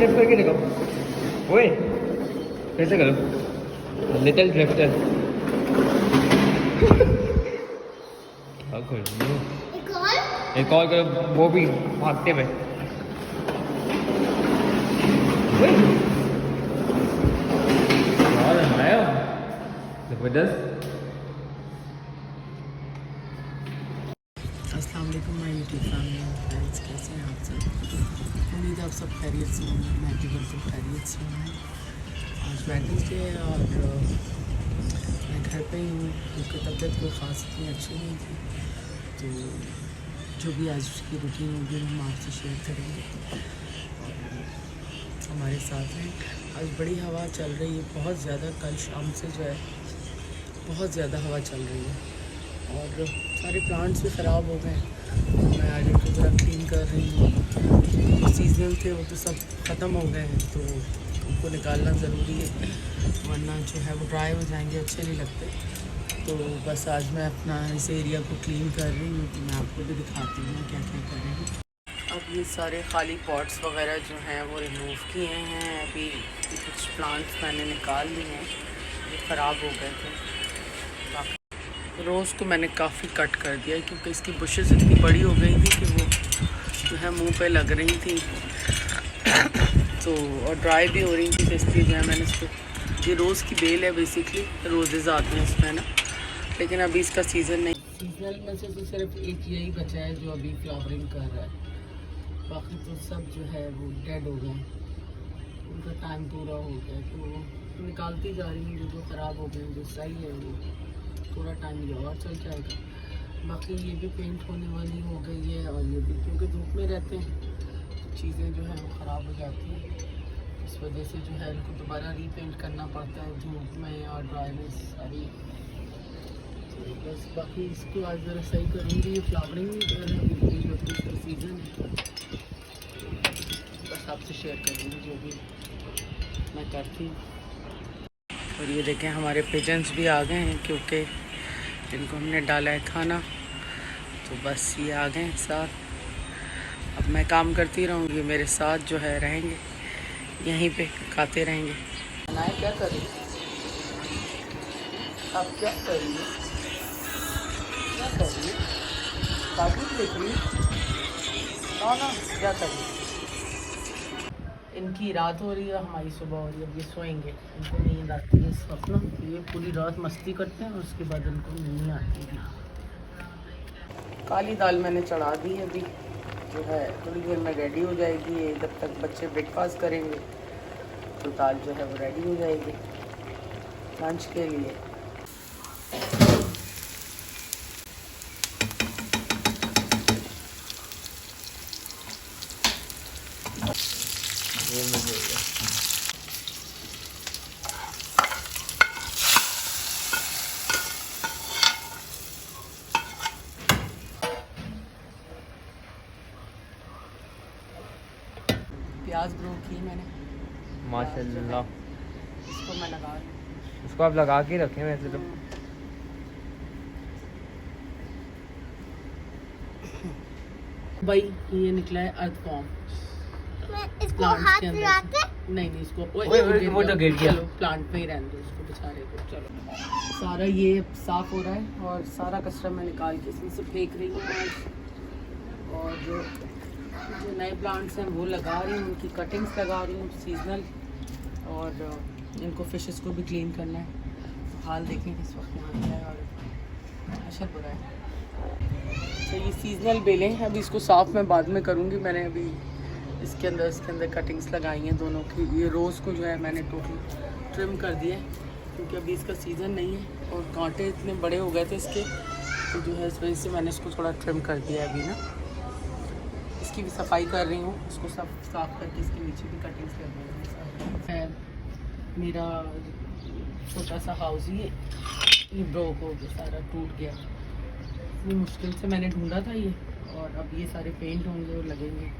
Drift करके देखो। ओए कैसे करो लिटिल ड्रिफ्टर। एक और करो, वो भी भागते हुए। और आया जबरदस्त। अस्सलाम वालेकुम my YouTube family and friends, कैसे हैं आप सब? उम्मीद है आप सब खैरियत से होंगे। मैं भी बिल्कुल खैरियत से हूँ। आज वेडनेसडे है और मैं घर पे ही हूँ क्योंकि तबीयत कोई ख़ास इतनी अच्छी नहीं थी। तो जो भी आज की रूटीन होगी हम आपसे शेयर करेंगे और हमारे साथ हैं। आज बड़ी हवा चल रही है, बहुत ज़्यादा। कल शाम से जो है बहुत ज़्यादा हवा चल रही है और सारे प्लांट्स भी ख़राब हो गए। मैं आज उनको ज़रा क्लीन कर रही हूँ। जो सीजनल थे वो तो सब ख़त्म हो गए हैं, तो उनको निकालना ज़रूरी है, वरना जो है वो ड्राई हो जाएंगे, अच्छे नहीं लगते। तो बस आज मैं अपना इस एरिया को क्लीन कर रही हूँ, तो मैं आपको भी दिखाती हूँ क्या क्या कर रही हूँ। अब ये सारे खाली पॉट्स वगैरह जो हैं वो रिमूव किए हैं। अभी कुछ प्लांट्स मैंने निकाल लिए हैं, ये ख़राब हो गए थे। रोज़ को मैंने काफ़ी कट कर दिया क्योंकि इसकी बुशेस इतनी बड़ी हो गई थी कि वो जो है मुंह पे लग रही थी तो और ड्राई भी हो रही थी, तो इसलिए जो है मैंने इसको, ये रोज़ की बेल है बेसिकली, रोजेज़ आते हैं इसमें ना, लेकिन अभी इसका सीज़न नहीं। सीजनल में से तो सिर्फ एक यही बचा है जो अभी फ्लावरिंग कर रहा है, बाकी तो सब जो है वो डेड हो गए, उनका टाइम पूरा हो गया। तो निकालती जा रही हूँ जो ख़राब हो गए, जो सही है वो थोड़ा टाइम ये और चल जाएगा। बाकी ये भी पेंट होने वाली हो गई है और ये भी क्योंकि धूप में रहते हैं तो चीज़ें जो है वो ख़राब हो जाती हैं, इस वजह से जो है इनको दोबारा रीपेंट करना पड़ता है धूप में और ड्राइनेस सारी। तो बस बाकी इसको आज ज़रा सही करूँगी। ये फ्लावरिंग इसका सीज़न है, बस आपसे शेयर करूँगी जो भी मैं करती हूँ। और ये देखें हमारे पिजन्स भी आ गए हैं क्योंकि इनको हमने डाला है खाना, तो बस ये आ गए हैं साथ। अब मैं काम करती रहूँगी, मेरे साथ जो है रहेंगे, यहीं पे खाते रहेंगे। बनाए क्या करें आप, क्या करिए क्या करिए, कार्टून देख रही ना क्या करिए। इनकी रात हो रही है, हमारी सुबह हो रही है। अब ये सोएंगे, इनको नींद आती है इस वक्त ना, ये पूरी रात मस्ती करते हैं और उसके बाद इनको नींद आती है। काली दाल मैंने चढ़ा दी है, अभी जो है थोड़ी देर में रेडी हो जाएगी। जब तक बच्चे ब्रेकफास्ट करेंगे तो दाल जो है वो रेडी हो जाएगी लंच के लिए। प्याज ग्रो की मैंने माशाल्लाह। इसको मैं लगा रही हूँ। इसको आप लगा के रखें वैसे तो। भाई ये निकला है अर्थ फॉर्म। इसको हाथ लगा के नहीं इसको वो तो गिर गया। चलो प्लांट में ही रहने दो उसको बेचारे को। चलो सारा ये साफ हो रहा है और सारा कचरा मैं निकाल के इसमें से फेंक रही हूँ आज। और जो नए प्लांट्स हैं वो लगा रही हूँ, उनकी कटिंग्स लगा रही हूँ सीजनल। और इनको फिशेस को भी क्लीन करना है। तो हाल देखें किस वक्त यहाँ है और अच्छा बुरा है। तो ये सीजनल बेलें हैं, अभी इसको साफ़ मैं बाद में करूँगी। मैंने अभी इसके अंदर कटिंग्स लगाई हैं दोनों की। ये रोज़ को जो है मैंने टोटल ट्रिम कर दिया है क्योंकि अभी इसका सीज़न नहीं है और कांटे इतने बड़े हो गए थे इसके, तो जो है इस वजह से मैंने इसको थोड़ा ट्रिम कर दिया है अभी ना। इसकी भी सफाई कर रही हूँ, इसको सब साफ करके इसके नीचे भी कटिंग्स कर रही हूँ। मेरा छोटा सा हाउस ही ये ब्रोक हो गया, सारा टूट गया। इतनी मुश्किल से मैंने ढूंढा था ये, और अब ये सारे पेंट होंगे और लगेंगे।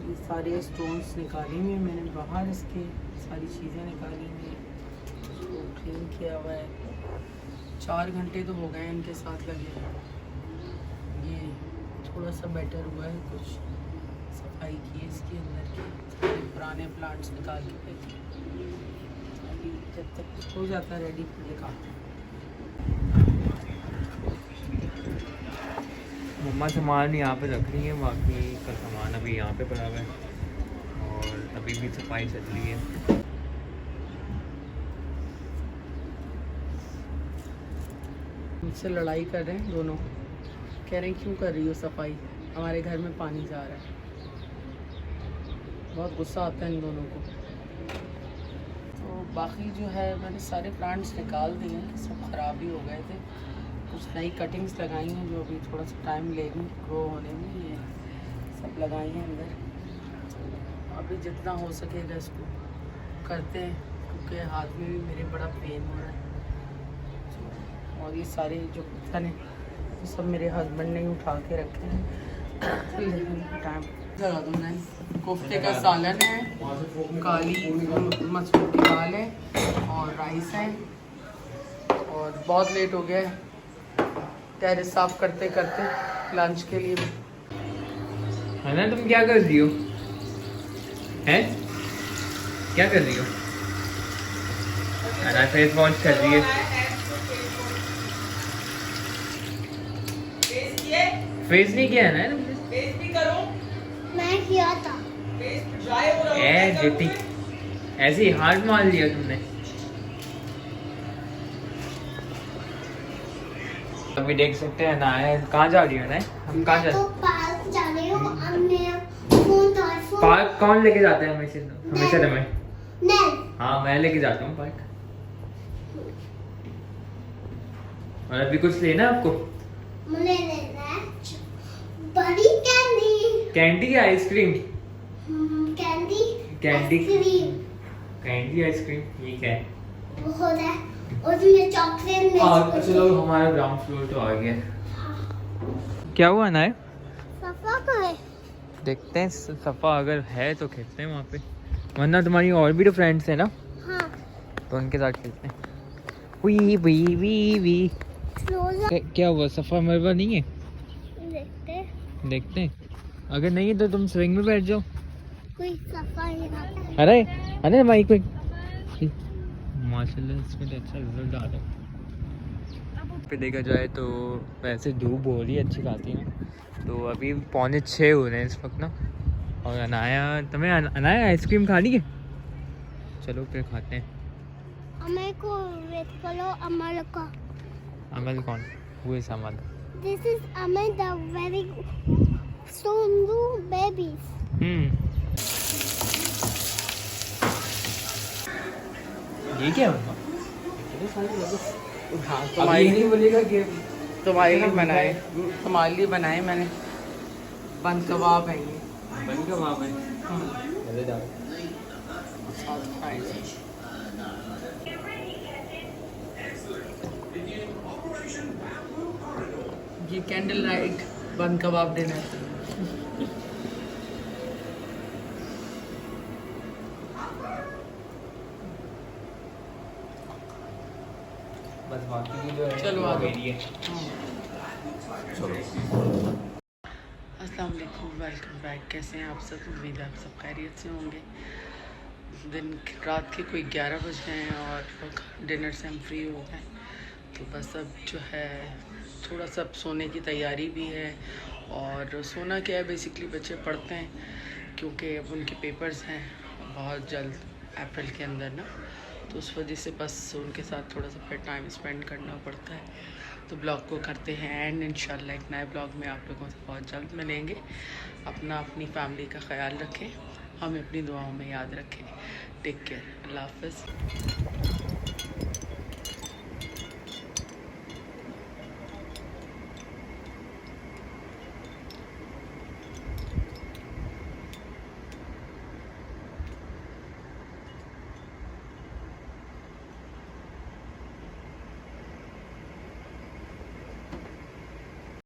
ये सारे स्टोन्स निकाले हुए हैं मैंने बाहर, इसके सारी चीज़ें निकाली हुई हैं, इसको क्लीन किया हुआ है। 4 घंटे तो हो गए इनके साथ लगे। थोड़ा सा बेटर हुआ है, कुछ सफाई की है इसके अंदर की, सारे पुराने प्लांट्स निकाल के फेंके। अभी जब तक हो जाता है रेडी फिर निकालते हैं। मम्मा सामान यहाँ पे रख रही है, बाकी का सामान अभी यहाँ पे पड़ा हुआ है और अभी भी सफाई चल रही है। मुझसे लड़ाई कर रहे हैं दोनों, कह रहे हैं क्यों कर रही हो सफाई, हमारे घर में पानी जा रहा है। बहुत गुस्सा आता है इन दोनों को। तो बाकी जो है मैंने सारे प्लांट्स निकाल दिए हैं, सब ख़राब ही हो गए थे। कुछ नई कटिंग्स लगाई हैं जो अभी थोड़ा सा टाइम लेगी ग्रो होने में, ये सब लगाई हैं अंदर। अभी जितना हो सकेगा इसको करते हैं, क्योंकि हाथ में भी मेरे बड़ा पेन हो रहा है। और ये सारे जो पत्थर हैं तो सब मेरे हस्बैंड ने ही उठा के रखे हैं। टाइम लगा दूँ मैं। कोफ्ते का सालन है, काली मसूर की दाल है और राइस है। और बहुत लेट हो गया है टेरेस साफ करते करते लंच के लिए। है ना, तुम क्या कर रही हो? हैं? क्या कर रही हो? है ना, फेस वॉश कर रही है। फेस नहीं किया है ना तुमने? फेस भी करो। मैं किया था। फेस ड्राई हो रहा ए जेटी, ऐसे ही हाथ मार लिया तुमने। अभी देख सकते हैं ना, कहाँ जा रही हो ना? हम कहाँ जा? तो पार्क जा रही हूँ। अब मैं फोन था। पार्क कौन लेके जाते हैं हमेशा? हमेशा तुम्हें? नहीं। हाँ, मैं लेके जाता हूँ पार्क। और अभी कुछ लेना है आपको? मुझे लेना है बड़ी कैंडी। कैंडी या ice cream? Candy. Candy. Ice cream. Candy ice cream, ये क्या है? वो होता है उसमें चॉकलेट में। चलो हमारा ग्राउंड फ्लोर तो आ गया। क्या हुआ ना है? सफा करे। देखते हैं सफा अगर है तो खेलते हैं वहाँ पे, वरना तुम्हारी और भी तो फ्रेंड्स है ना, हाँ। तो उनके साथ खेलते हैं। वी वी वी वी। क्या हुआ, सफा मरवा नहीं है? देखते हैं अगर नहीं है तो तुम स्विंग में बैठ जाओ। कोई सफा नहीं आता। अरे अरे माइक पे माशाल्लाह इसमें तो अच्छा रिजल्ट आ रहा है। पे देखा जाए तो वैसे धूप हो रही है अच्छी खासी ना, तो अभी 5:45 हो रहे हैं इस वक्त ना। और अनाया, तुम्हें अनाया आइसक्रीम खानी है? चलो फिर खाते हैं। अमल को वेट करो। अमल का। अमल कौन? वो इस अमल। This is Amal, the very Sondu babies. ये क्या होगा? हाँ, तुम्हारी नहीं बोलेगा कि तुम्हारे लिए बनाए, तुम्हारे लिए बनाए मैंने। बंद कबाब है ये। बन का वहाँ पे मज़ेदार। साथ खाएंगे। ये कैंडल लाइट बंद कबाब डिनर। बस बाकी की जो है चलो वो आगे। मेरी है। अस्सलाम वालेकुम, वेलकम बैक। कैसे हैं आप सब? उम्मीद है आप सब खैरियत से होंगे। रात के कोई 11 बज गए हैं और डिनर से हम फ्री हो गए, तो बस अब जो है थोड़ा सा सोने की तैयारी भी है। और सोना क्या है, बेसिकली बच्चे पढ़ते हैं क्योंकि अब उनके पेपर्स हैं बहुत जल्द अप्रैल के अंदर ना, तो उस वजह से बस उनके साथ थोड़ा सा फिर टाइम स्पेंड करना पड़ता है। तो ब्लॉग को करते हैं एंड इंशाल्लाह एक नए ब्लॉग में आप लोगों से बहुत जल्द मिलेंगे। अपनी फैमिली का ख्याल रखें, हमें अपनी दुआओं में याद रखें। टेक केयर, अल्लाह हाफ़िज़।